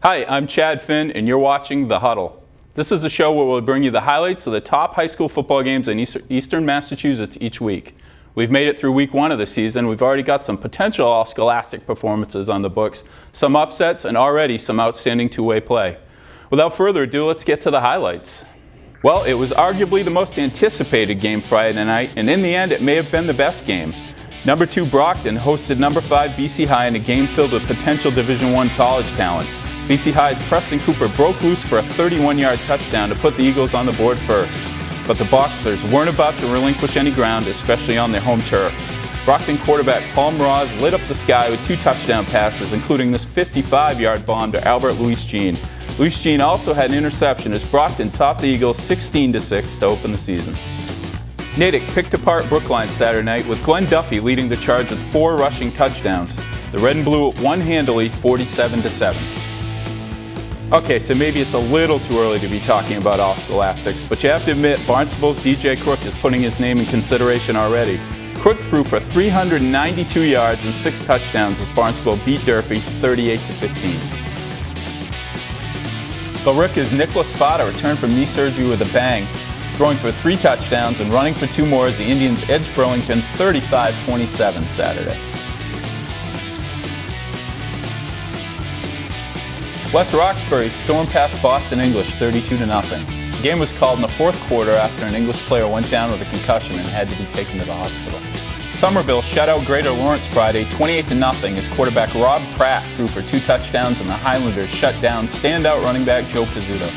Hi, I'm Chad Finn, and you're watching The Huddle. This is a show where we'll bring you the highlights of the top high school football games in Eastern Massachusetts each week. We've made it through week 1 of the season. We've already got some potential all-scholastic performances on the books, some upsets, and already some outstanding two-way play. Without further ado, let's get to the highlights. Well, it was arguably the most anticipated game Friday night, and in the end, it may have been the best game. Number 2 Brockton hosted number 5 BC High in a game filled with potential Division I college talent. BC High's Preston Cooper broke loose for a 31-yard touchdown to put the Eagles on the board first. But the Boxers weren't about to relinquish any ground, especially on their home turf. Brockton quarterback Paul Mraz lit up the sky with 2 touchdown passes, including this 55-yard bomb to Albert Louis-Jean. Louis-Jean also had an interception as Brockton topped the Eagles 16-6 to open the season. Natick picked apart Brookline Saturday night with Glenn Duffy leading the charge with 4 rushing touchdowns. The Red and Blue won handily 47-7. Okay, so maybe it's a little too early to be talking about all scholastics, but you have to admit Barnstable's DJ Crook is putting his name in consideration already. Crook threw for 392 yards and 6 touchdowns as Barnstable beat Durfee 38-15. Billerica's Nicholas Spada returned from knee surgery with a bang, throwing for 3 touchdowns and running for 2 more as the Indians edged Burlington 35-27 Saturday. West Roxbury stormed past Boston English 32-0. The game was called in the 4th quarter after an English player went down with a concussion and had to be taken to the hospital. Somerville shut out Greater Lawrence Friday 28-0 as quarterback Rob Pratt threw for 2 touchdowns and the Highlanders shut down standout running back Joe Pizzuto.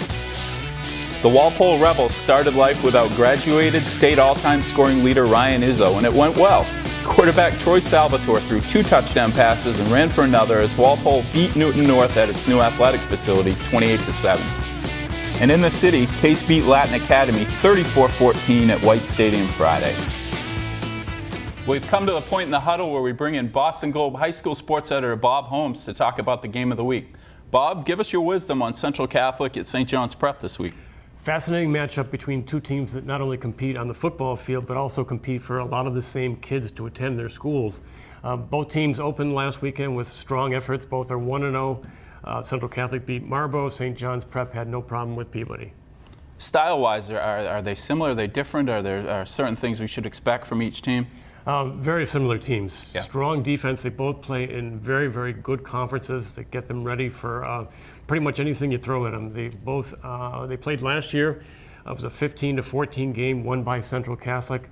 The Walpole Rebels started life without graduated state all-time scoring leader Ryan Izzo, and it went well. Quarterback Troy Salvatore threw 2 touchdown passes and ran for another as Walpole beat Newton North at its new athletic facility 28-7. And in the city, Case beat Latin Academy 34-14 at White Stadium Friday. We've come to the point in the huddle where we bring in Boston Globe High School sports editor Bob Holmes to talk about the game of the week. Bob, give us your wisdom on Central Catholic at St. John's Prep this week. Fascinating matchup between 2 teams that not only compete on the football field, but also compete for a lot of the same kids to attend their schools. Both teams opened last weekend with strong efforts. Both are 1-0. Central Catholic beat Marlborough. St. John's Prep had no problem with Peabody. Style-wise, are they similar? Are they different? Are there certain things we should expect from each team? Very similar teams. Yeah. Strong defense. They both play in very, very good conferences that get them ready for pretty much anything you throw at them. They both they played last year. It was a 15-14 game won by Central Catholic.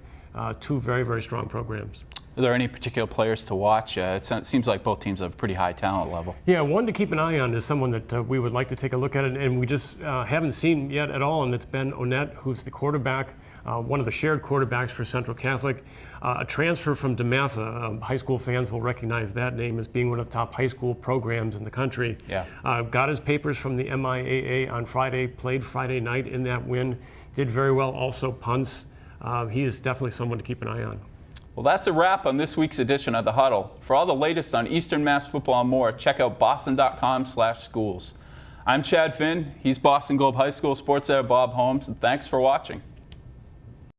2 very, very strong programs. Are there any particular players to watch? It seems like both teams have a pretty high talent level. Yeah, one to keep an eye on is someone that we would like to take a look at, and we just haven't seen yet at all, and it's Ben Onette, who's the quarterback, one of the shared quarterbacks for Central Catholic. A transfer from DeMatha. High school fans will recognize that name as being one of the top high school programs in the country. Yeah. Got his papers from the MIAA on Friday, played Friday night in that win, did very well, also punts. He is definitely someone to keep an eye on. Well, that's a wrap on this week's edition of The Huddle. For all the latest on Eastern Mass football and more, check out boston.com/schools. I'm Chad Finn. He's Boston Globe High School sports editor Bob Holmes, and thanks for watching.